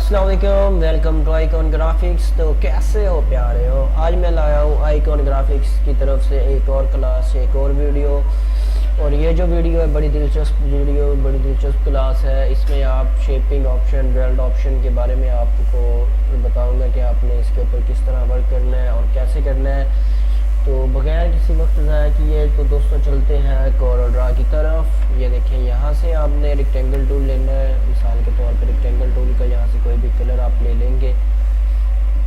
अस्सलाम वालेकुम, welcome to icon graphics. तो कैसे हो प्यारे हो? आज मैं लाया हूँ आइकॉन ग्राफिक्स की तरफ से एक और क्लास, एक और वीडियो। और ये जो वीडियो है बड़ी दिलचस्प क्लास है। इसमें आप शेपिंग ऑप्शन, वेल्ड ऑप्शन के बारे में आपको बताऊंगा कि आपने इसके ऊपर किस तरह वर्क करना है और कैसे करना है। तो बगैर किसी वक्त ज़ाया किए तो दोस्तों चलते हैं कोरल ड्रा की तरफ। ये देखें, यहाँ से आपने रेक्टेंगल टूल लेना है। मिसाल के तौर पर रेक्टेंगल टूल का यहाँ से कोई भी कलर आप ले लेंगे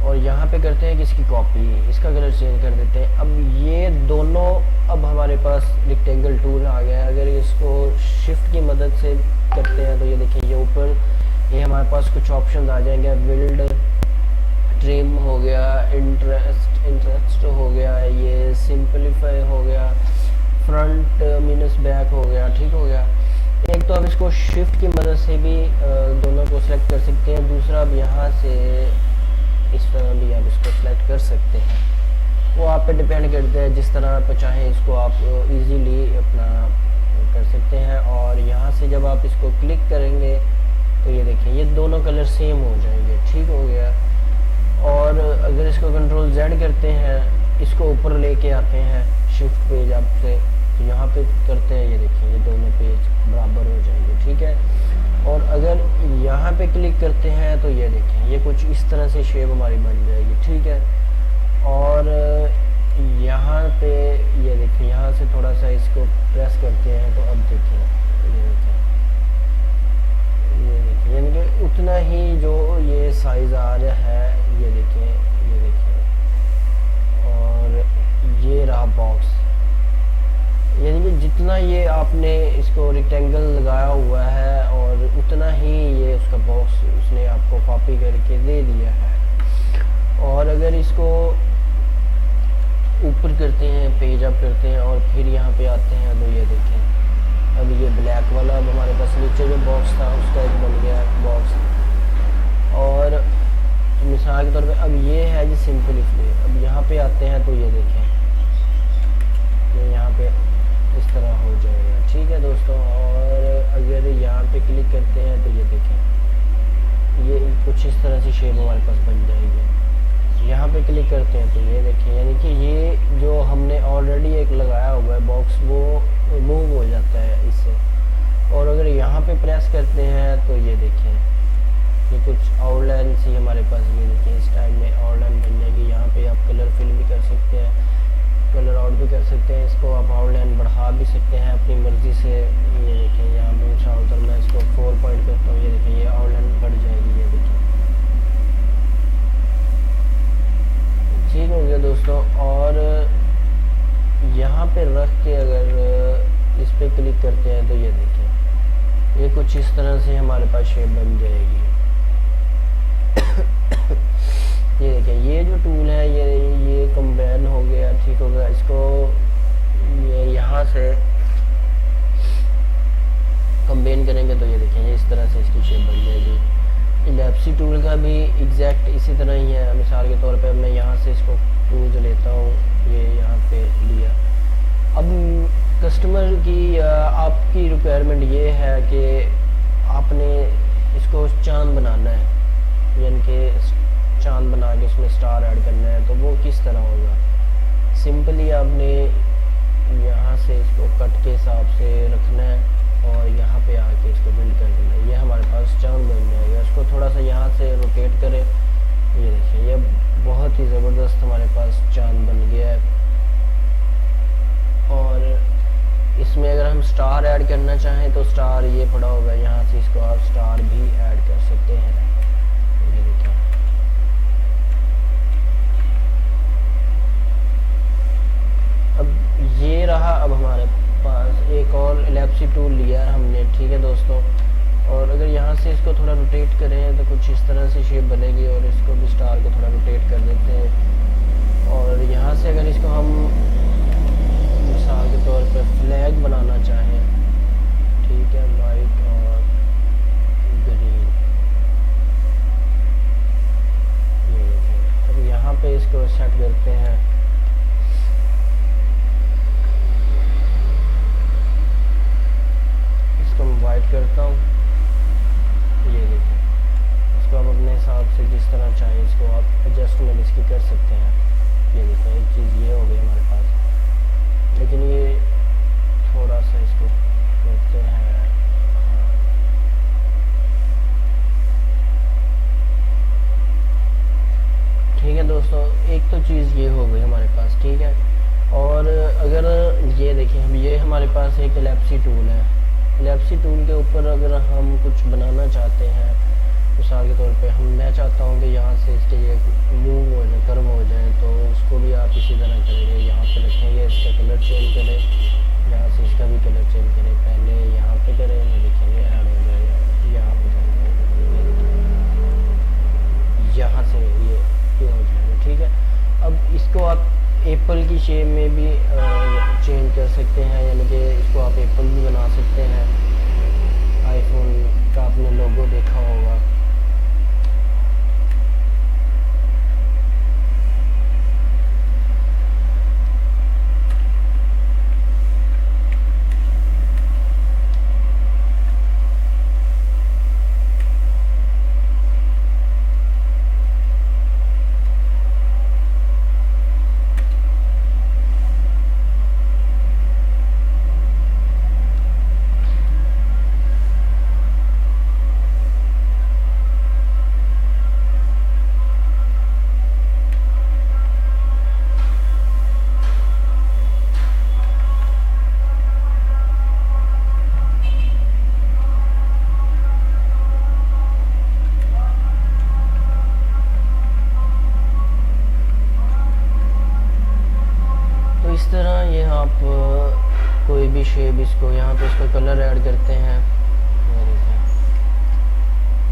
और यहाँ पे करते हैं कि इसकी कॉपी, इसका कलर चेंज कर देते हैं। अब ये दोनों, अब हमारे पास रेक्टेंगल टूल आ गया है। अगर इसको शिफ्ट की मदद से करते हैं तो ये देखें, ये ऊपर ये हमारे पास कुछ ऑप्शन आ जाएंगे। बिल्ड, ट्रिम हो गया, इंटरेस्ट हो गया, ये सिंपलीफाई हो गया, फ्रंट मीनस बैक हो गया। ठीक हो गया। एक तो आप इसको शिफ्ट की मदद से भी दोनों को सिलेक्ट कर सकते हैं। दूसरा अब यहाँ से इस तरह भी आप इसको सिलेक्ट कर सकते हैं। वो आप पे डिपेंड करता है, जिस तरह आप चाहें इसको आप इजीली अपना कर सकते हैं। और यहाँ से जब आप इसको क्लिक करेंगे तो ये देखें, ये दोनों कलर सेम हो जाएंगे। ठीक हो गया। और अगर इसको कंट्रोल Z करते हैं, इसको ऊपर लेके आते हैं शिफ्ट पेज आप से, तो यहाँ पे करते हैं, ये देखिए ये दोनों पेज बराबर हो जाएंगे। ठीक है। और अगर यहाँ पे क्लिक करते हैं तो ये देखें, ये कुछ इस तरह से शेप हमारी बन जाएगी। ठीक है। और यहाँ पे ये देखें, यहाँ से थोड़ा सा इसको प्रेस करते हैं तो अब देखें, ये देखें यानी कि उतना ही जो ये साइज़ आ रहा है, ये देखें। और ये रहा बॉक्स, यानी कि जितना ये आपने इसको रेक्टेंगल लगाया हुआ है और उतना ही ये उसका बॉक्स उसने आपको कॉपी करके दे दिया है। और अगर इसको ऊपर करते हैं, पेज अप करते हैं और फिर यहाँ पे आते हैं तो ये देखें, अब ये ब्लैक वाला अब हमारे पास नीचे जो बॉक्स था उसका एक बन गया बॉक्स। और तो मिसाल के तौर पे अब ये है जी सिंपलीफाई। अब यहाँ पे आते हैं तो ये देखें, ये यहाँ पे इस तरह हो जाएगा। ठीक है दोस्तों। और अगर यहाँ पे क्लिक करते हैं तो ये देखें, ये कुछ इस तरह से शेप हमारे पास बन जाएगी। यहाँ पे क्लिक करते हैं तो ये देखें, यानी कि ये जो हमने ऑलरेडी एक लगाया हुआ है बॉक्स, वो मूव हो जाता है इससे। और अगर यहाँ पे प्रेस करते हैं तो ये देखें, ये कुछ आउटलाइन सी हमारे पास, ये देखिए इस टाइम में आउटलाइन बन जाएगी। यहाँ पे आप कलर फिल भी कर सकते हैं, कलर आउट भी कर सकते हैं। इसको आप आउटलाइन बढ़ा भी सकते हैं अपनी मर्ज़ी से। ये देखें, यहाँ पे उतर मैं इसको 4 पॉइंट करता हूँ, ये देखें ये आउटलाइन बढ़ जाएगी। ये देखें, ठीक हो गया दोस्तों। और यहाँ पे रख के अगर इस पे क्लिक करते हैं तो ये देखें, ये कुछ इस तरह से हमारे पास शेप बन जाएगी। ये देखें, ये जो टूल है ये कंबाइन हो गया। ठीक हो गया। इसको ये यहाँ से कंबाइन करेंगे तो ये देखें, ये इस तरह से इसकी शेप बन जाएगी। इलेप्सी टूल का भी एग्जैक्ट इसी तरह ही है। मिसाल के तौर पे मैं यहाँ से इसको टूल जो लेता हूँ, ये यहाँ पे लिया। अब कस्टमर की आपकी रिक्वायरमेंट ये है कि आपने इसको चांद बनाना है, यानी कि चांद बना के उसमें स्टार ऐड करना है। तो वो किस तरह होगा? सिंपली आपने यहाँ से इसको कट के हिसाब से रखना है और यहाँ पे आके इसको बिल्ड कर देना है। ये हमारे पास चांद बन जाएगा। इसको थोड़ा सा यहाँ से रोटेट करें, ये देखिए, ये बहुत ही ज़बरदस्त हमारे पास चांद बन गया है। और इसमें अगर हम स्टार ऐड करना चाहें तो स्टार ये पड़ा होगा, यहाँ से इसको आप स्टार भी ऐड कर सकते हैं। ये देखिए, अब ये रहा। अब हमारे पास एक और इलेप्सी टूल लिया है हमने। ठीक है दोस्तों। और अगर यहाँ से इसको थोड़ा रोटेट करें तो कुछ इस तरह से शेप बनेगी। और इसको भी स्टार को थोड़ा रोटेट कर देते हैं। और यहाँ से अगर इसको हम मिसाल के तौर पे फ्लैग बनाना चाहें, ठीक है, वाइट और ग्रीन, ये देखें। अब यहाँ पे इसको सेट करते हैं। इसको मैं वाइट करता हूँ, ये देखें। इसको अब अपने हिसाब से जिस तरह चाहें इसको आप एडजस्टमेंट इसकी कर सकते हैं। ये देखें एक चीज़ ये हो गई हमारे पास, लेकिन ये थोड़ा सा इसको करते हैं। ठीक है दोस्तों, एक तो चीज़ ये हो गई हमारे पास, ठीक है। और अगर ये देखें हम, ये हमारे पास एक एलिप्सी टूल है। एलिप्सी टूल के ऊपर अगर हम कुछ बनाना चाहते हैं, मिसाल के तौर पे मैं चाहता हूँ कि यहाँ से इसके ये मूव हो जाए, कर्व हो जाए, तो उसको भी आप इसी तरह करेंगे। यहाँ पे रखेंगे, इसका कलर चेंज करें, यहाँ से इसका भी कलर चेंज करें। पहले यहाँ पे करें, ये देखेंगे ऐड हो जाएगा। यहाँ पे यहाँ से ये हो जाएगा, ठीक है। अब इसको आप एप्पल की शेप में भी चेंज कर सकते हैं, यानी कि इसको आप एप्पल भी बना सकते हैं। आईफोन का आपने लोगो देखा होगा। इस तरह ये आप कोई भी शेप इसको यहाँ पे इसका कलर ऐड करते हैं। ये देखें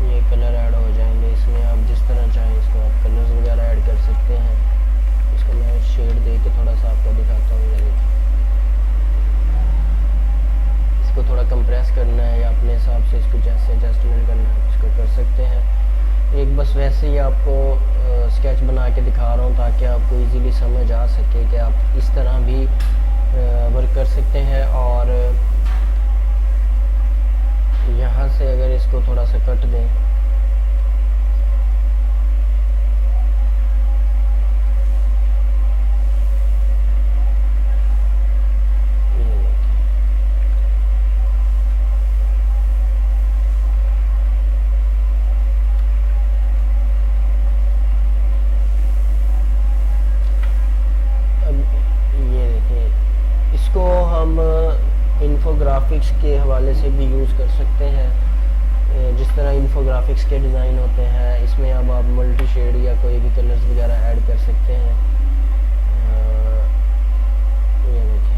ये कलर ऐड हो जाएंगे इसमें। आप जिस तरह चाहें इसको आप कलर्स वगैरह ऐड कर सकते हैं। इसको मैं शेड दे के थोड़ा सा आपको दिखाता हूँ। ये देखें, इसको थोड़ा कंप्रेस करना है या अपने हिसाब से इसको जैसे एडजस्टमेंट करना है इसको कर सकते हैं। एक बस वैसे ही आपको स्केच बना के दिखा रहा हूँ ताकि आपको इजीली समझ आ सके कि आप इस तरह भी वर्क कर सकते हैं। और यहाँ से अगर इसको थोड़ा सा कट दें, इन्फोग्राफिक्स के हवाले से भी यूज़ कर सकते हैं। जिस तरह इन्फोग्राफिक्स के डिज़ाइन होते हैं, इसमें अब आप मल्टी शेड या कोई भी कलर्स वगैरह ऐड कर सकते हैं। ये देखें,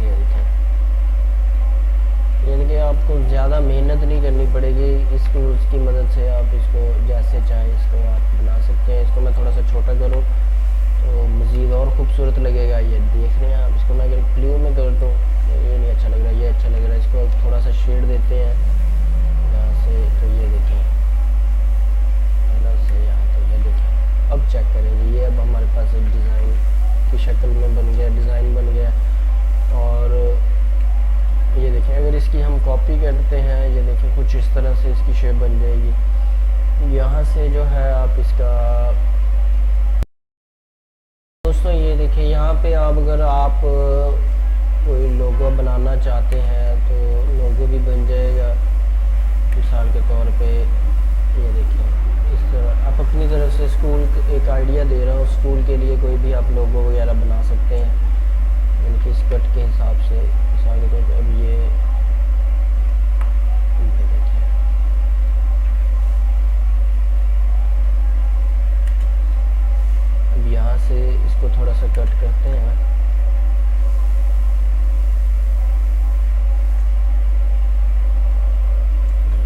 ये देखें, यानी कि आपको ज़्यादा मेहनत नहीं करनी पड़ेगी। इस टूल्स की मदद से आप इसको जैसे चाहें इसको आप बना सकते हैं। इसको मैं थोड़ा सा छोटा करूँ तो मज़ीद और ख़ूबसूरत लगेगा। ये देख रहे हैं आप, इसको मैं अगर ब्लू में कर दूँ ये नहीं अच्छा लग रहा, ये अच्छा लग रहा है। इसको थोड़ा सा शेड देते हैं यहाँ से, तो ये देखें से यहाँ, तो ये देखें। अब चेक करेंगे, ये अब हमारे पास एक डिज़ाइन की शक्ल में बन गया, डिज़ाइन बन गया। और ये देखें, अगर इसकी हम कॉपी करते हैं, ये देखें कुछ इस तरह से इसकी शेप बन जाएगी। यहाँ से जो है आप इसका दोस्तों ये देखें, यहाँ पे आप अगर आप कोई लोगो बनाना चाहते हैं तो लोगो भी बन जाएगा। मिसाल के तौर पे ये देखें, इस तरह आप अपनी तरफ से स्कूल एक आइडिया दे रहा हूँ, स्कूल के लिए कोई भी आप लोगो वगैरह बना सकते हैं, यानी कि इस कट के हिसाब से। मिसाल के तौर पर अब ये देखें, अब यहाँ से इसको थोड़ा सा कट करते हैं।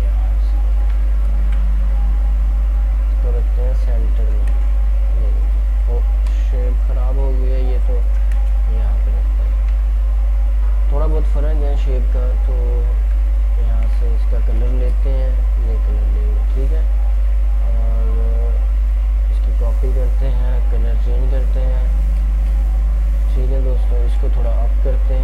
यहाँ से इसको रखते हैं सेंटर में। ये देखिए, ओ शेप खराब हो गया ये, तो यहाँ पे रखते हैं। थोड़ा बहुत फ़र्क है शेप का, तो यहाँ से इसका कलर लेते हैं, ये कलर लेंगे, ठीक है। और इसकी कॉपी करते हैं, कलर चेंज करते हैं, ठीक है दोस्तों। इसको थोड़ा अप करते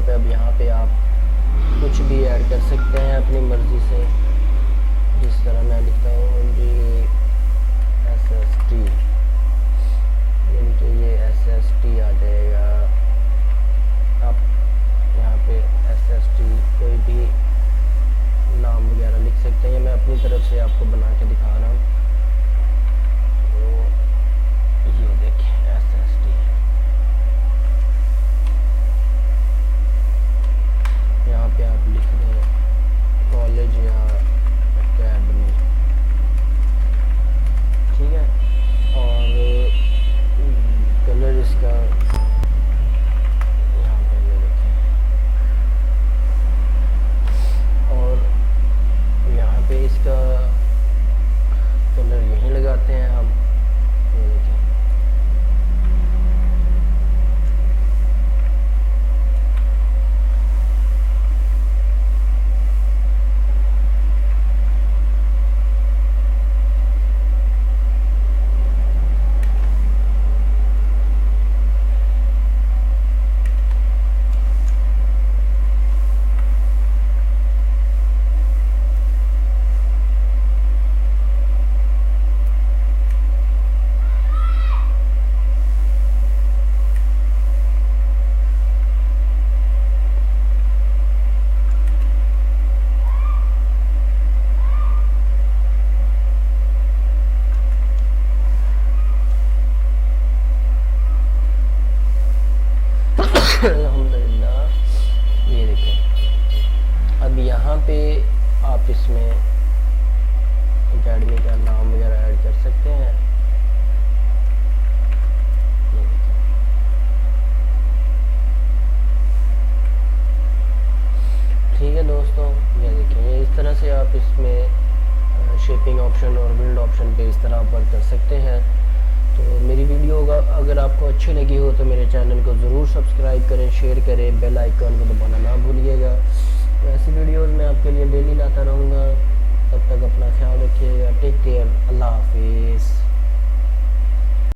पे अब यहाँ पे आप कुछ भी ऐड कर सकते हैं अपनी मर्ज़ी से, जिस तरह मैं लिखता हूँ जी SST, यानी कि ये SST आ जाएगा। आप यहाँ पे SST कोई भी नाम वगैरह लिख सकते हैं, मैं अपनी तरफ से आपको बना के दिखा रहा हूँ। तो ये देखिए SST, यहाँ पे आप लिख दें कॉलेज या एकेडमी, ठीक है। और कलर इसका यहाँ पे ये देखें, और यहाँ पे इसका कलर यहीं लगाते हैं हम, ये देखें। अल्हम्दुलिल्लाह, ये देखें। अब यहाँ पे आप इसमें एकेडमी का नाम वगैरह ऐड कर सकते हैं, ये देखें। ठीक है दोस्तों, ये देखें, ये इस तरह से आप इसमें शेपिंग ऑप्शन और बिल्ड ऑप्शन पे इस तरह वर्क कर सकते हैं। तो मेरी वीडियो अगर आपको अच्छी लगी हो तो मेरे चैनल को ज़रूर सब्सक्राइब करें, शेयर करें, बेल आइकन को दबाना ना भूलिएगा। तो ऐसी वीडियोस मैं आपके लिए डेली लाता रहूँगा। तब तक अपना ख्याल रखिएगा। टेक केयर, अल्लाह हाफिज़।